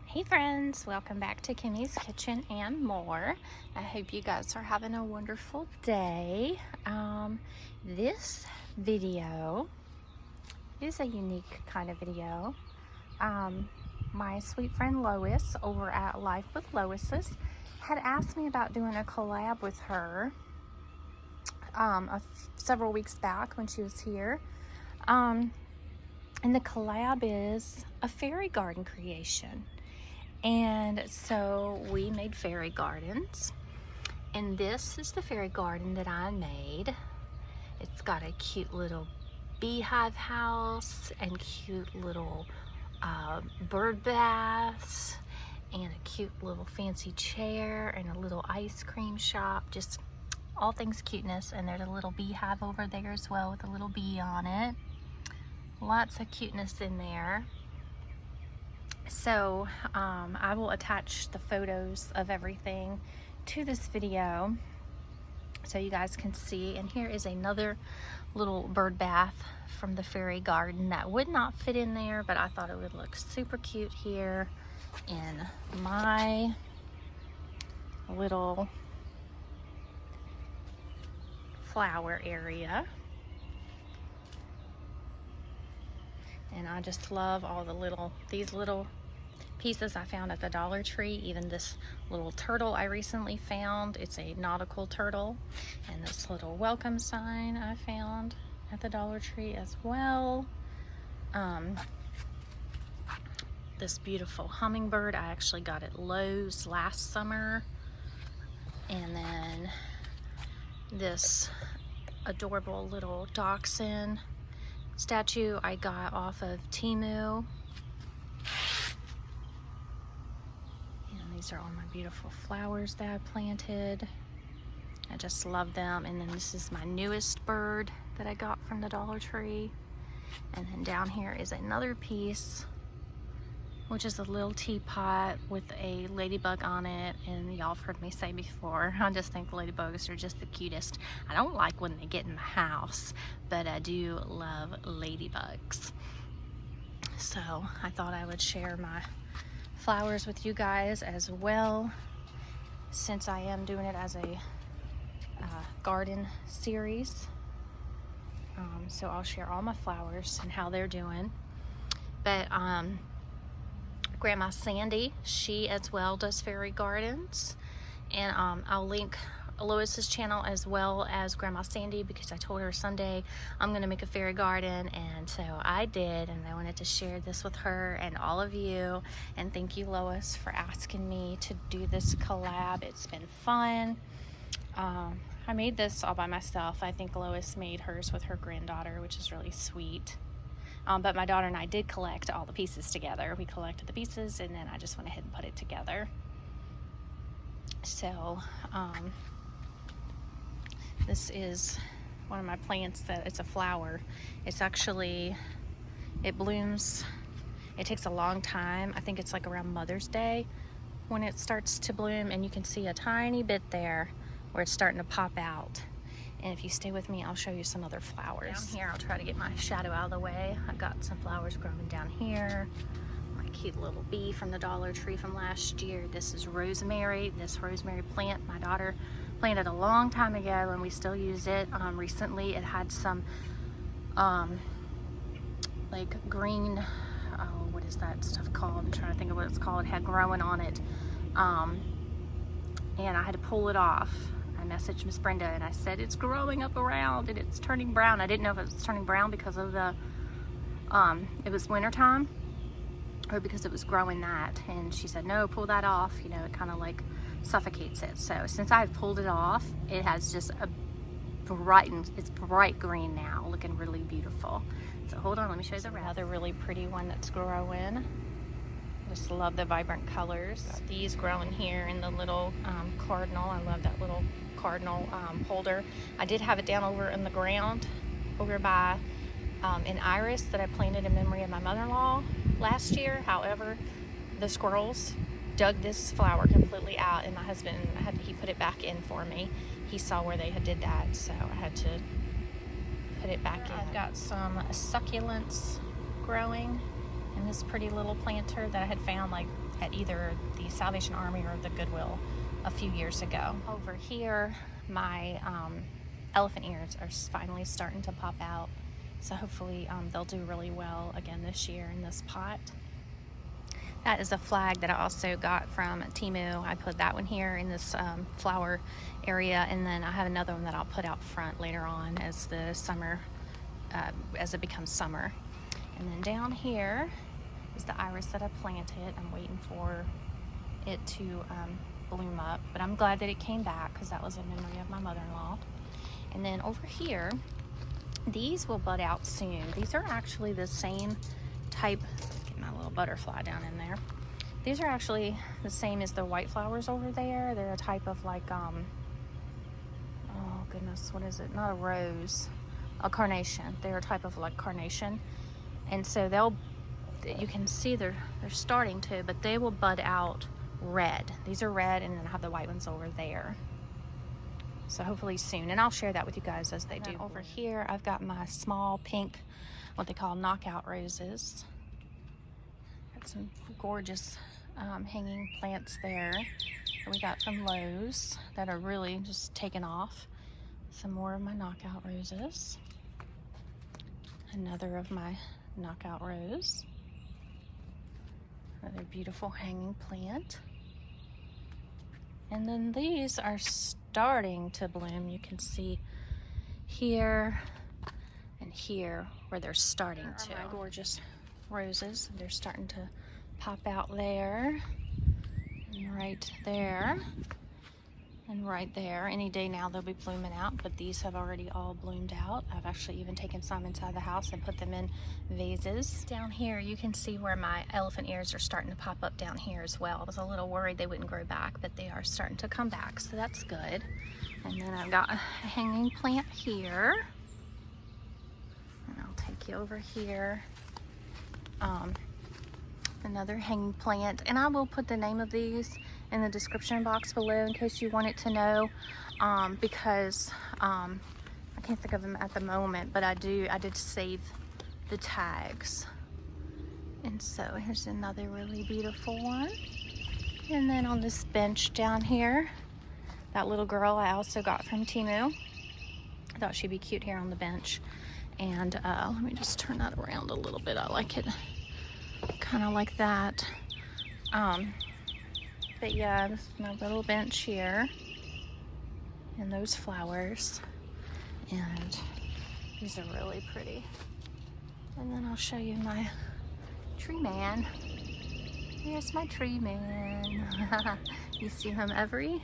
Hey friends, welcome back to Kimmy's Kitchen and More. I hope you guys are having a wonderful day. This video is a unique kind of video. My sweet friend Lois over at Life with Lois's had asked me about doing a collab with her several weeks back when she was here. And the collab is a fairy garden creation. And so we made fairy gardens, and this is the fairy garden that I made. It's got a cute little beehive house and cute little bird baths and a cute little fancy chair and a little ice cream shop, just all things cuteness. And there's a little beehive over there as well with a little bee on it. Lots of cuteness in there. So I will attach the photos of everything to this video so you guys can see. And here is another little bird bath from the fairy garden that would not fit in there, but I thought it would look super cute here in my little flower area. And I just love all these little pieces I found at the Dollar Tree. Even this little turtle I recently found. It's a nautical turtle. And this little welcome sign I found at the Dollar Tree as well. This beautiful hummingbird I actually got at Lowe's last summer. And then this adorable little dachshund statue I got off of Temu. And these are all my beautiful flowers that I planted. I just love them. And then this is my newest bird that I got from the Dollar Tree. And then down here is another piece, which is a little teapot with a ladybug on it. And y'all have heard me say before, I just think ladybugs are just the cutest. I don't like when they get in the house, but I do love ladybugs. So I thought I would share my flowers with you guys as well, since I am doing it as a garden series. So I'll share all my flowers and how they're doing. But Grandma Sandy, she as well does fairy gardens, and I'll link Lois's channel as well as Grandma Sandy, because I told her Sunday I'm gonna make a fairy garden, and so I did, and I wanted to share this with her and all of you. And thank you, Lois, for asking me to do this collab. It's been fun. I made this all by myself. I think Lois made hers with her granddaughter, which is really sweet. But my daughter and I did collect all the pieces together. We collected the pieces, and then I just went ahead and put it together. So this is one of my plants that it's a flower. It's actually, it blooms, it takes a long time. I think it's like around Mother's Day when it starts to bloom, and you can see a tiny bit there where it's starting to pop out. And if you stay with me, I'll show you some other flowers. Down here, I'll try to get my shadow out of the way. I've got some flowers growing down here. My cute little bee from the Dollar Tree from last year. This is rosemary. This rosemary plant my daughter planted a long time ago, and we still use it. Recently, it had some like green, oh, what is that stuff called? I'm trying to think of what it's called. It had growing on it. And I had to pull it off. I messaged Miss Brenda and I said, it's growing up around and it's turning brown. I didn't know if it was turning brown because of the, it was winter time, or because it was growing that. And she said, no, pull that off. You know, it kind of like suffocates it. So since I've pulled it off, it has just it's bright green now, looking really beautiful. So hold on, let me show you the other really pretty one that's growing. Just love the vibrant colors. Got these growing here in the little cardinal. I love that little cardinal holder. I did have it down over in the ground over by an iris that I planted in memory of my mother-in-law last year. However, the squirrels dug this flower completely out, and my husband he put it back in for me. He saw where they had did that, so I had to put it back in. I've got some succulents growing And this pretty little planter that I had found like at either the Salvation Army or the Goodwill a few years ago. Over here, my elephant ears are finally starting to pop out. So hopefully they'll do really well again this year in this pot. That is a flag that I also got from Temu. I put that one here in this flower area, and then I have another one that I'll put out front later on as the summer, as it becomes summer. And then down here is the iris that I planted. I'm waiting for it to bloom up, but I'm glad that it came back because that was a memory of my mother-in-law. And then over here, these will bud out soon. These are actually the same type. Get my little butterfly down in there. These are actually the same as the white flowers over there. They're a type of like, oh goodness, what is it? Not a rose, a carnation. They're a type of like carnation. And so you can see they're starting to, but they will bud out red. These are red, and then I have the white ones over there. So hopefully soon, and I'll share that with you guys as they do. Over here, I've got my small pink, what they call knockout roses. Got some gorgeous hanging plants there that we got from Lowe's that are really just taken off. Some more of my knockout roses. Another of my knockout rose. Another beautiful hanging plant. And then these are starting to bloom. You can see here and here where they're starting to. My gorgeous roses. They're starting to pop out there and right there and right there. Any day now they'll be blooming out, but these have already all bloomed out. I've actually even taken some inside the house and put them in vases. Down here you can see where my elephant ears are starting to pop up down here as well. I was a little worried they wouldn't grow back, but they are starting to come back, so that's good. And then I've got a hanging plant here, and I'll take you over here. Another hanging plant, and I will put the name of these in the description box below in case you wanted to know, because I can't think of them at the moment, but I did save the tags. And so here's another really beautiful one. And then on this bench down here, that little girl I also got from Temu. I thought she'd be cute here on the bench. And let me just turn that around a little bit. I like it kind of like that. But yeah, this is my little bench here, and those flowers, and these are really pretty. And then I'll show you my tree man. Here's my tree man. You see him every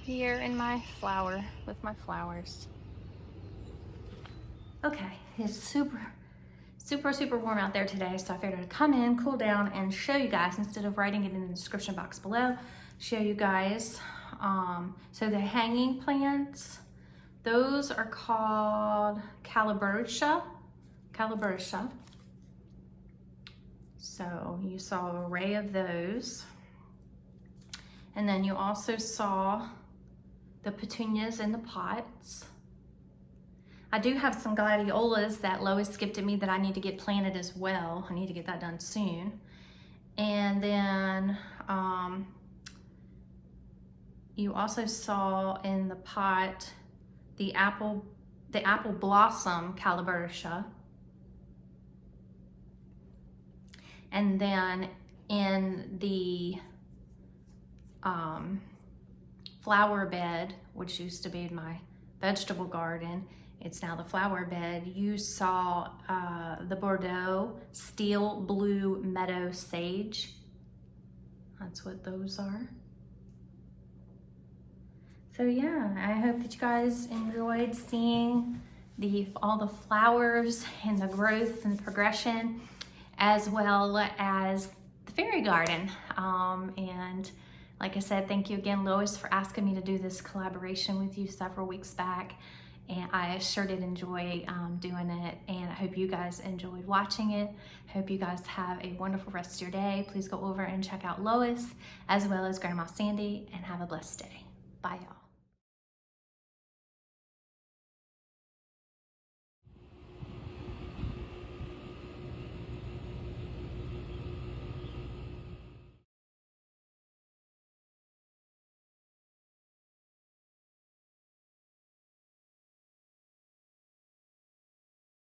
year in my flower with my flowers. Okay, it's super warm out there today, so I figured I'd come in, cool down, and show you guys instead of writing it in the description box below. Show you guys. So the hanging plants, those are called Calabertia. So you saw an array of those, and then you also saw the petunias in the pots. I do have some gladiolas that Lois gifted me that I need to get planted as well. I need to get that done soon. And then you also saw in the pot the apple blossom Calabertia. And then in the flower bed, which used to be my vegetable garden, it's now the flower bed, you saw the Bordeaux Steel Blue Meadow Sage. That's what those are. So yeah, I hope that you guys enjoyed seeing all the flowers and the growth and the progression, as well as the fairy garden. And like I said, thank you again, Lois, for asking me to do this collaboration with you several weeks back. And I sure did enjoy doing it, and I hope you guys enjoyed watching it. Hope you guys have a wonderful rest of your day. Please go over and check out Lois as well as Grandma Sandy, and have a blessed day. Bye, y'all.